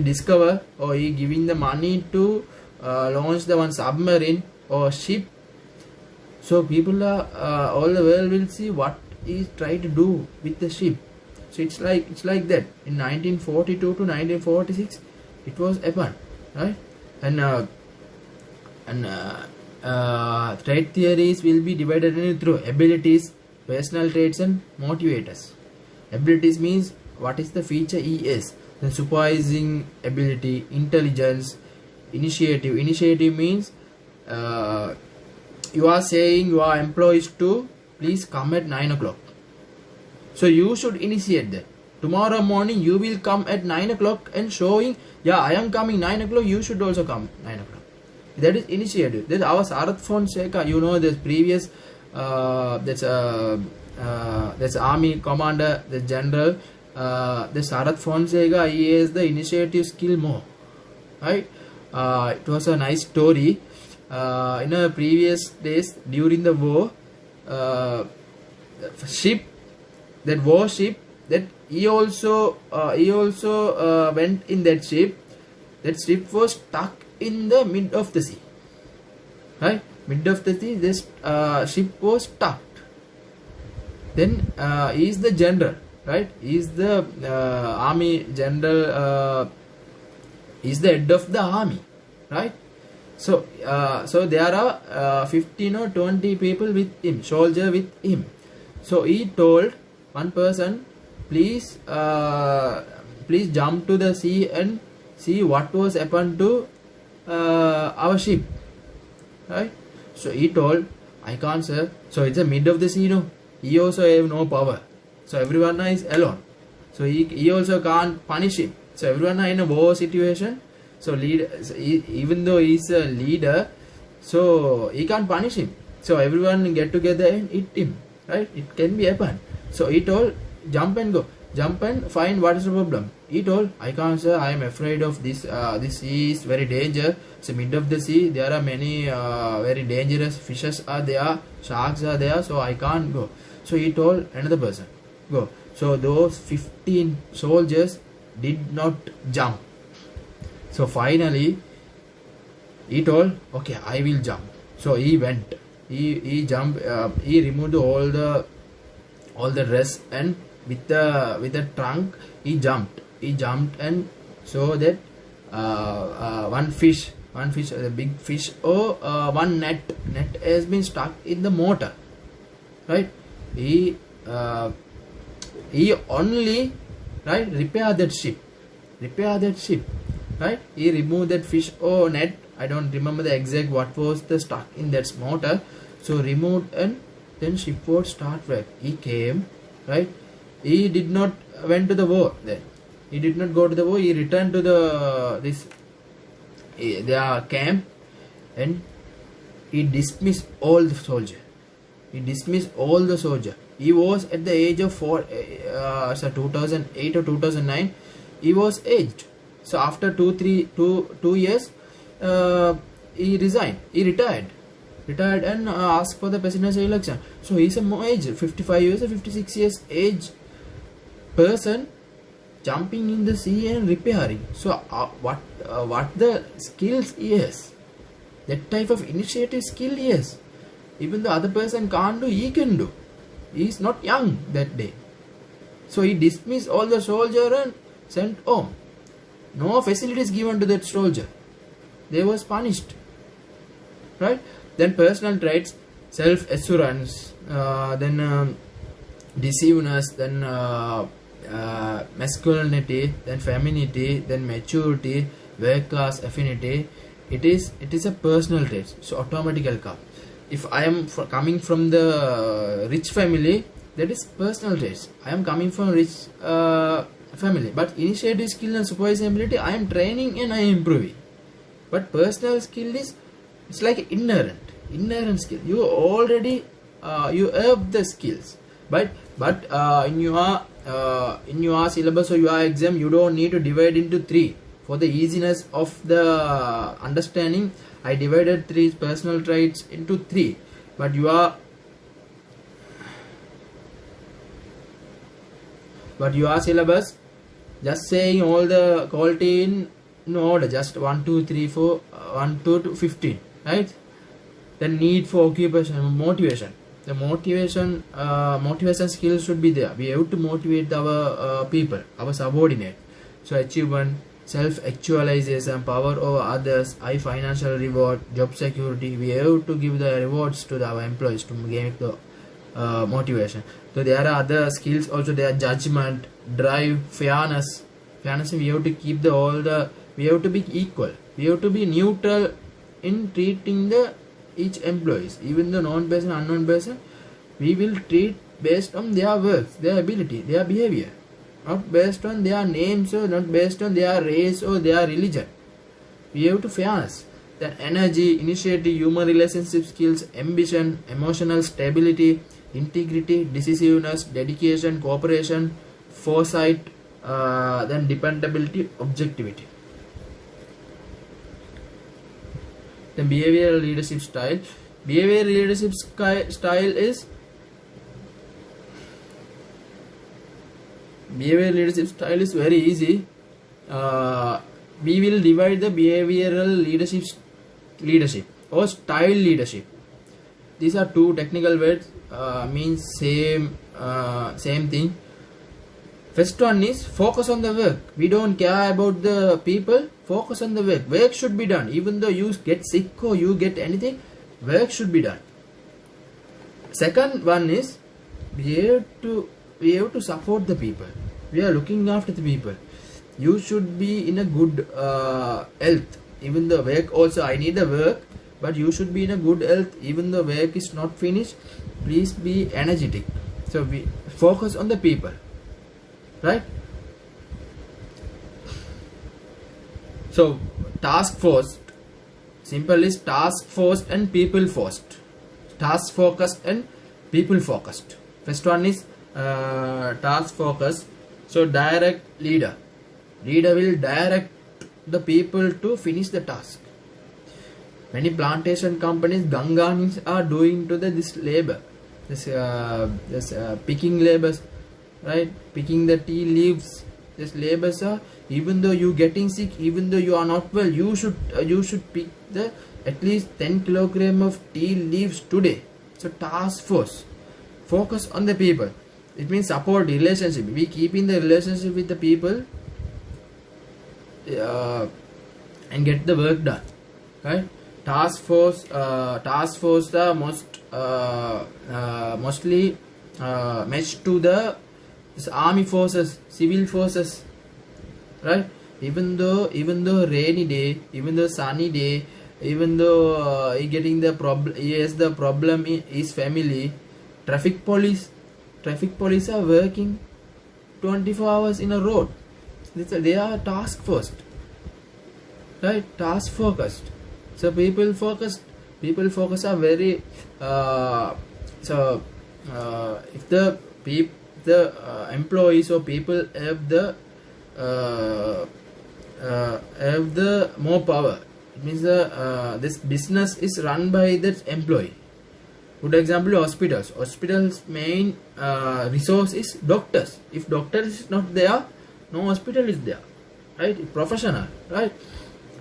discover or he giving the money to launch the one submarine or ship. So people all the world will see what he try to do with the ship. So it's like that. In 1942 to 1946, it was happened, right? And trait theories will be divided through abilities, personal traits, and motivators. Abilities means what is the feature he is. Then supervising ability, intelligence, initiative. Initiative means you are saying your employees to please come at 9 o'clock. So you should initiate that. Tomorrow morning you will come at 9 o'clock and showing, yeah, I am coming 9 o'clock, you should also come 9 o'clock. That is initiative. That our Sarath Fonseca, you know, this previous that's army commander, the general, the Sarath Fonseca, he has the initiative skill more, right? It was a nice story. In a previous days during the war, warship that he also went in that ship. That ship was stuck in the mid of the sea, right? Mid of the sea, this ship was stuck. Then he is the general, right? He is the army general. He is the head of the army, right? So there are 15 or 20 people with him, soldier with him. So he told one person, please jump to the sea and see what was happened to our ship, right? So he told, I can't, sir, So it's a mid of the sea, no? He also have no power. So everyone is alone. So he also can't punish him. So everyone are in a war situation. So even though he's a leader, so he can't punish him. So everyone get together and eat him, right? It can be happen. So he told, jump and go. Jump and find what is the problem. He told, I can't, sir, I am afraid of this. This sea is very dangerous. It's mid of the sea. There are many very dangerous fishes are there. Sharks are there. So I can't go. So he told another person, go. So those 15 soldiers did not jump. So finally, he told, okay, I will jump. So he went. He jumped. He removed all the dress, and with the trunk he jumped. He jumped and saw that one fish, a big fish, or one net has been stuck in the motor. Right? He only, right, repair that ship. Right? He removed that fish or net. I don't remember the exact what was the stuck in that motor. So removed, and then ship would start work. He came, right? He did not went to the war. Then he did not go to the war. He returned to their camp, and he dismissed all the soldiers. He was at the age of 2008 or 2009. He was aged. So after 2 years, he resigned. He retired and asked for the presidential election. So he's a more aged, 55 years or 56 years age person, jumping in the sea and repairing. So what the skills he has, that type of initiative skill he has. Even the other person can't do, he can do. He is not young that day. So he dismissed all the soldier and sent home. No facilities given to that soldier. They was punished. Right? Then personal traits, self-assurance, then deceiveness, then masculinity, then femininity, then maturity, work-class affinity. It is a personal trait. So automatically come. If I am coming from the rich family, that is personal traits. I am coming from rich family, but initiative skill and supervision ability I am training and I am improving. But personal skill is, it's like inherent skill. You already you have the skills, but in your syllabus or your exam, you don't need to divide into 3. For the easiness of the understanding, I divided 3 personal traits into 3. But your syllabus just saying all the quality in order, just 1, 2, 3, 4, 1, 2 to 15, right? The need for occupation, motivation. The motivation skills should be there. We have to motivate our people, our subordinate. So achievement, self-actualization, power over others, high financial reward, job security. We have to give the rewards to our employees to make the motivation. So there are other skills also. There are judgment, drive, fairness. Fairness, we have to keep we have to be equal. We have to be neutral in treating each employees, even the known person, unknown person. We will treat based on their works, their ability, their behavior, not based on their names or not based on their race or their religion. We have to fairness. Then energy, initiative, human relationship skills, ambition, emotional stability, integrity, decisiveness, dedication, cooperation, foresight, then dependability, objectivity. The behavioral leadership style. Behavioral leadership style is very easy. We will divide the behavioral leadership or style leadership. These are 2 technical words, means same thing. First one is focus on the work. We don't care about the people. Focus on the work. Work should be done. Even though you get sick or you get anything, work should be done. Second one is we have to support the people. We are looking after the people. You should be in a good health. Even the work also, I need the work, but you should be in a good health even though work is not finished. Please be energetic. So we focus on the people, right? So task force, simple is task force and people forced. Task focused and people focused. First one is task focused. So direct leader. Leader will direct the people to finish the task. Many plantation companies, Ganganis, are doing to this labor, this picking labors, right? Picking the tea leaves. This labors are, even though you getting sick, even though you are not well, you should pick the at least 10 kilogram of tea leaves today. So task force, focus on the people. It means support relationship. We keep in the relationship with the people and get the work done, right? Task force are mostly matched to the army forces, civil forces, right? Even though rainy day, even though sunny day, even though he getting the problem, yes, the problem is family. Traffic police are working 24 hours in a road. They are task forced, right? Task focused. So people focus are very if the employees or people have the more power, it means this business is run by that employee. Good example, hospitals main resource is doctors. If doctor is not there, no hospital is there, right? Professional, right?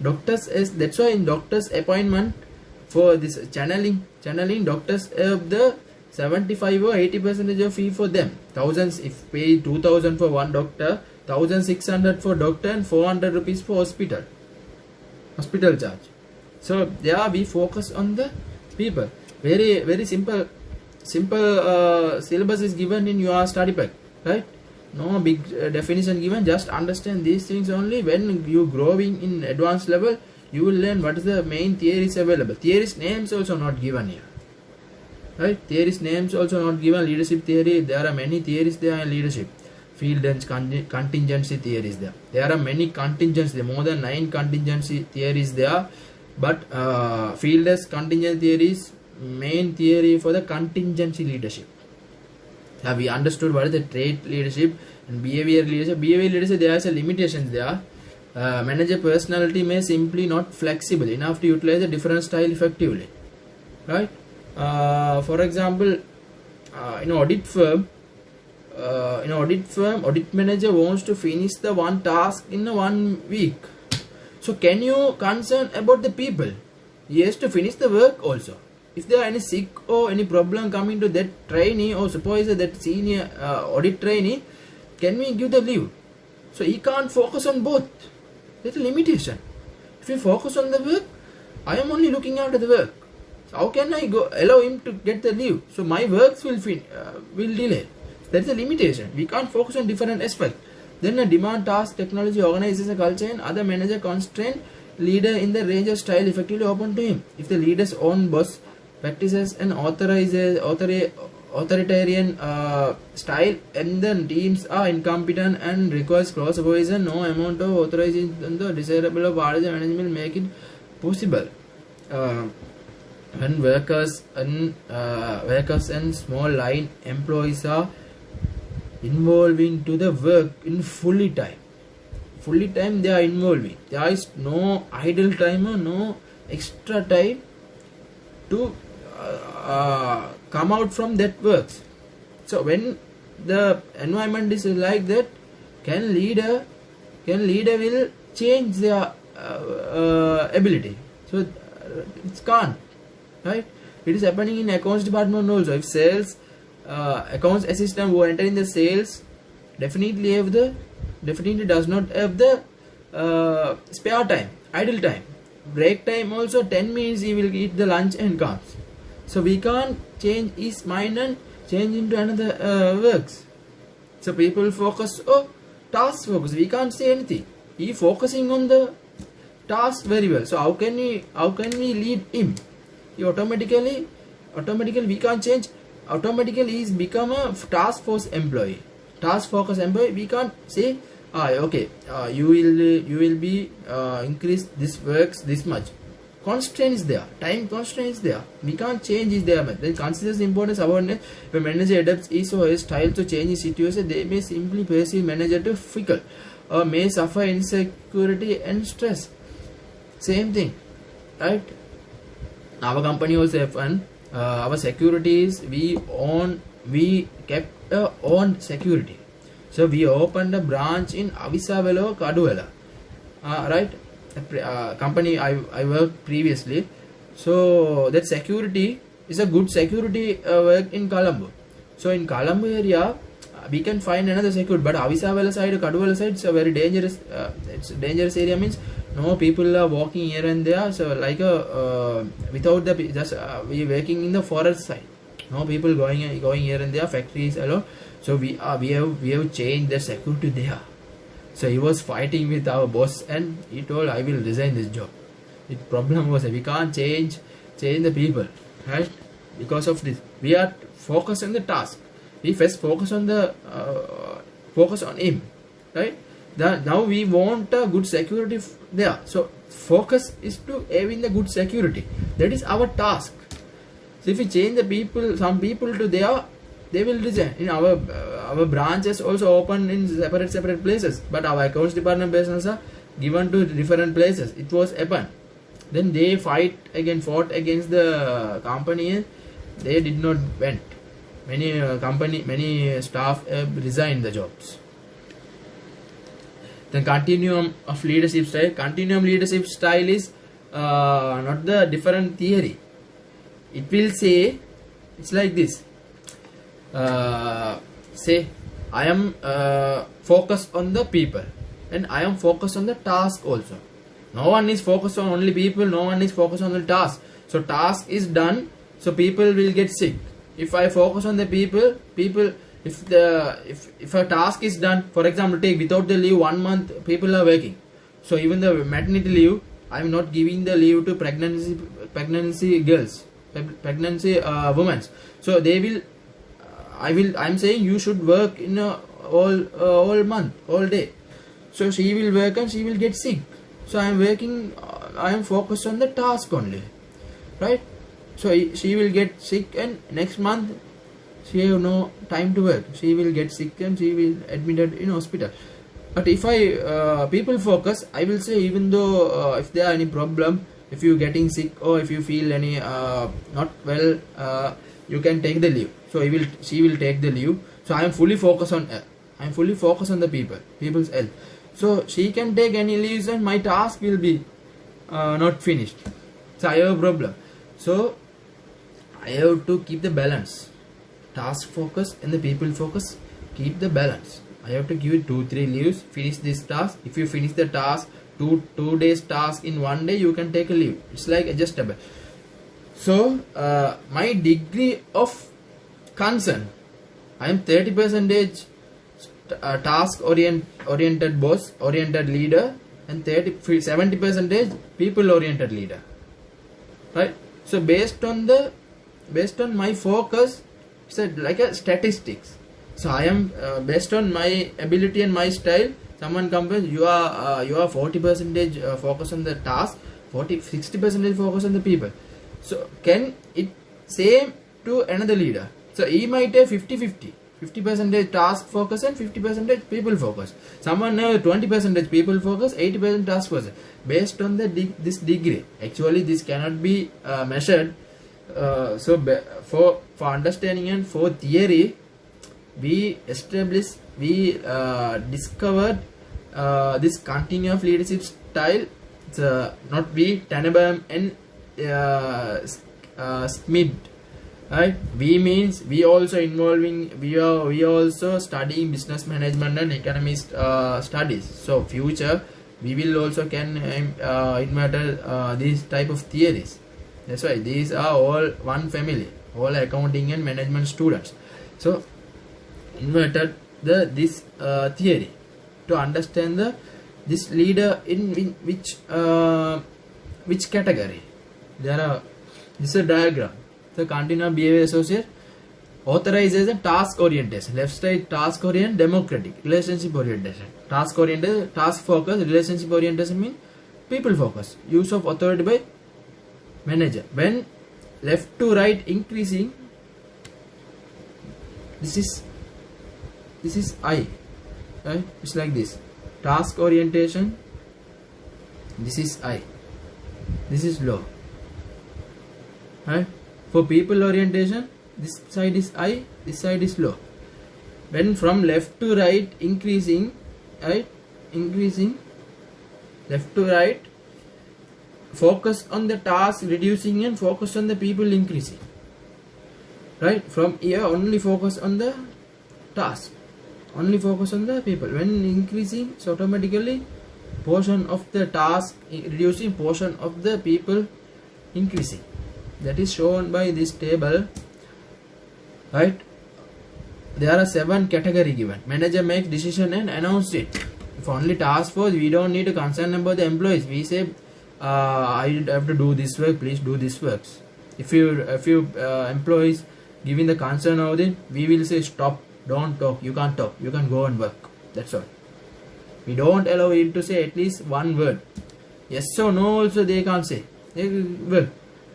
Doctors is, that's why in doctors appointment for this channeling doctors have the 75 or 80% of fee for them. Thousands, if pay 2000 for one doctor, 1600 for doctor, and 400 rupees for hospital charge. So there we focus on the people. Very simple syllabus is given in your study pack, right? No big definition given, just understand these things only. When you growing in advanced level, you will learn what is the main theories available. Theories names also not given here, right? Theories names also not given. Leadership theory, there are many theories there in leadership. Field and contingency theories there. There are many contingency, more than 9 contingency theories there. But field as contingency theories, main theory for the contingency leadership. We understood what is the trait leadership and behavior leadership. Behavior leadership, there are limitations there. Manager personality may simply not flexible enough to utilize a different style effectively, right? For example, in audit firm, audit manager wants to finish the one task in 1 week. So can you concern about the people? He has to finish the work also. If there are any sick or any problem coming to that trainee or supervisor, that senior audit trainee, can we give the leave? So he can't focus on both. That's a limitation. If you focus on the work, I am only looking after the work. So how can I allow him to get the leave? So my works will delay. That's a limitation. We can't focus on different aspects. Then a demand, task, technology, organizes a culture, and other manager constraint leader in the range of style effectively open to him. If the leader's own boss practices an authoritarian style and the teams are incompetent and requires cross supervision, no amount of authorization the desirable of parties management make it possible. When workers and small line employees are involving to the work in fully time they are involving. There is no idle time or no extra time to come out from that works. So when the environment is like that, can leader will change their ability. So it can't, right? It is happening in accounts department also. If sales accounts assistant who enter in the sales definitely does not have the spare time, idle time, break time also 10 minutes he will eat the lunch and comes. So we can't change his mind and change into another works. So people focus task focus. We can't say anything. He focusing on the task very well. So how can we lead him? He automatically we can't change. Automatically he's become a task force employee, task focus employee. We can't say okay, you will be increase this works this much. Constraint is there, time constraint is there, we can't change is there. Then considers the importance of awareness. When manager adapts his or her style to change his situation, they may simply perceive manager to fickle or may suffer insecurity and stress. Same thing, right? Our company also F1, our securities, we kept own security. So we opened a branch in Avisavalo, Kaduwala, right? Company I worked previously. So that security is a good security work in Colombo. So in Colombo area we can find another security, but Avisavalo side, Kaduwala side, it's a very dangerous. It's a dangerous area, means no people are walking here and there. So like a without the just we working in the forest side. No people going here and there, factories alone. So we have changed the security there. So he was fighting with our boss and he told, I will resign this job. The problem was we can't change the people, right? Because of this, we are focused on the task. We first focus on the focus on him, right? Now we want a good security there. So focus is to having the good security. That is our task. So if we change the people, some people to there, they will resign. In our branches also open in separate places, but our accounts department business are given to different places. It was happen. Then they fought against the company. They did not went. Many staff resigned the jobs. Then continuum of leadership style. Continuum leadership style is not the different theory. It will say it's like this. Say I am focused on the people and I am focused on the task also. No one is focused on only people, no one is focused on the task. So task is done, so people will get sick. If I focus on the people, if a task is done, for example, take without the leave 1 month, people are working. So even the maternity leave, I am not giving the leave to pregnancy girls, pregnancy women. So they will. I'm saying you should work in all month, all day. So she will work and she will get sick. So I am focused on the task only, right? So she will get sick and next month she have no time to work. She will get sick and she will admitted in hospital. But if I people focus, I will say even though if there are any problem, if you getting sick or if you feel any not well, you can take the leave. So she will take the leave. So I am fully focused on her. I am fully focused on the people's health. So she can take any leaves and my task will be not finished. So I have a problem. So I have to keep the balance. Task focus and the people focus. Keep the balance. I have to give you 2-3 leaves. Finish this task. If you finish the task, two days task in 1 day, you can take a leave. It's like adjustable. So my degree of concern, I am 30% task oriented boss oriented leader and 70% people oriented leader, right? So based on my focus, it's like a statistics. So I am based on my ability and my style. Someone compares, you are 40% focus on the task, 60% focus on the people. So can it same to another leader? So he might have 50% task focus and 50% people focus. Someone have 20% people focus, 80% task focus. Based on this degree, actually this cannot be measured. So for understanding and for theory, we discovered this continuum of leadership style. It's not be Tannenbaum and Smith. Right, we means we also involving, we also studying business management and economist studies. So future we will also can invert these type of theories. That's why these are all one family, all accounting and management students. So inverted this theory to understand the this leader in which category. There are, this is a diagram. The continuum behavior associate, authorization, task orientation. Left side task oriented, democratic, relationship orientation. Task oriented, task focus, relationship orientation means people focus. Use of authority by manager. When left to right increasing, this is I, right? It's like this. Task orientation, this is I, this is low, right? For people orientation, this side is I, this side is low. When from left to right increasing, right, increasing, left to right, focus on the task reducing and focus on the people increasing, right? From here only focus on the task, only focus on the people. When increasing, so automatically portion of the task reducing, portion of the people increasing. That is shown by this table, right? There are 7 category given. Manager makes decision and announce it. If only task force, we don't need to concern about the employees. We say, I have to do this work, please do this works. If you employees giving the concern of it, we will say stop, don't talk, you can't talk, you can go and work. That's all. We don't allow him to say at least one word. Yes or no also they can't say. They work.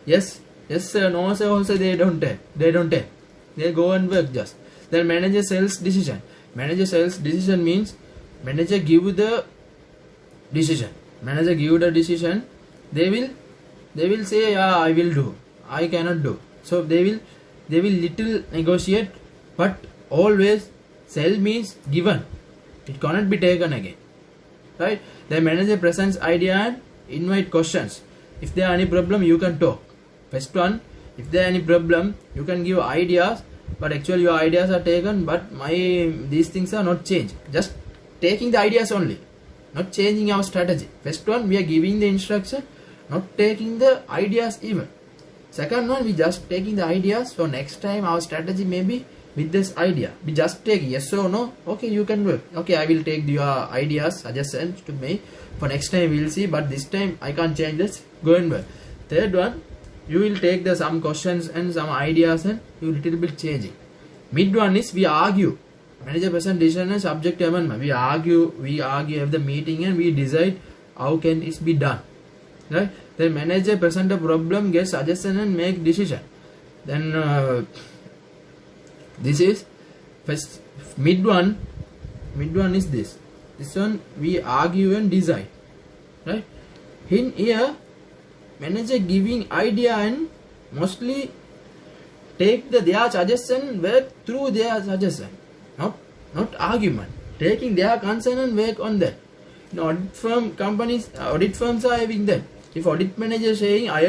Yes sir, no sir also they don't tell. They go and work just. Then manager sells decision. Manager sells decision means manager give the decision. Manager give the decision. They will say, yeah, I will do, I cannot do. So they will little negotiate, but always sell means given. It cannot be taken again, right? The manager presents idea and invite questions. If there are any problem, you can talk. First one, if there are any problem, you can give ideas, but actually your ideas are taken, but these things are not changed. Just taking the ideas only, not changing our strategy. First one, we are giving the instruction, not taking the ideas even. Second one, we just taking the ideas. So next time our strategy may be with this idea. We just take yes or no. Okay, you can work. Okay, I will take your ideas, suggestions to me. For next time we will see, but this time I can't change this. Go and work. Third one, you will take the some questions and some ideas and you little bit changing. Mid one is we argue. Manager present decision and subject to amendment. We argue have the meeting and we decide how can it be done. Right? Then manager present a problem, get suggestion and make decision. Then this is first mid one is this. This one we argue and decide. Right? In here, manager giving idea and mostly take their suggestion, work through their suggestion. Not argument. Taking their concern and work on that. In audit firm companies, audit firms are having that. If audit manager saying I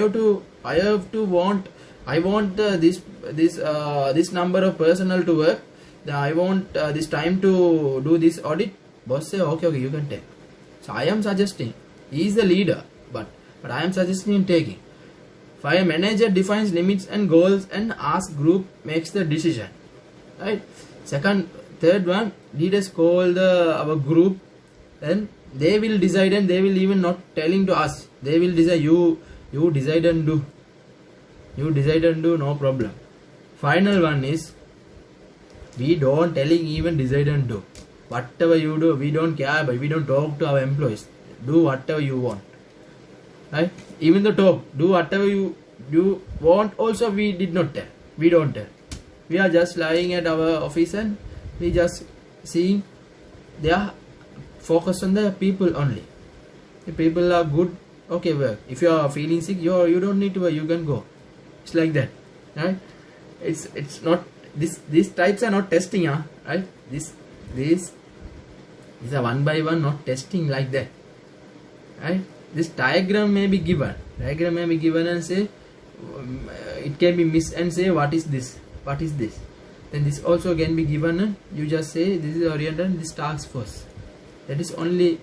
want this number of personnel to work, then I want this time to do this audit, boss say okay you can take. So I am suggesting, he is the leader, but I am suggesting taking. Fire manager defines limits and goals and asks group makes the decision. Right? Third one, leaders call our group and they will decide and they will even not telling to us. They will decide, you decide and do. You decide and do, no problem. Final one is, we don't telling even decide and do. Whatever you do, we don't care, but we don't talk to our employees. Do whatever you want. Right? Even the talk, do whatever you want also we did not tell. We don't tell. We are just lying at our office and we just seeing they are focused on the people only. If people are good, okay work. If you are feeling sick, you don't need to work, you can go. It's like that. Right? It's not these types are not testing, right? These are one by one, not testing like that. Right? This diagram may be given. Diagram may be given and say it can be missed and say what is this? What is this? Then this also can be given and you just say this is oriented and this task force. That is only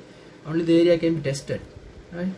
the area can be tested. Right?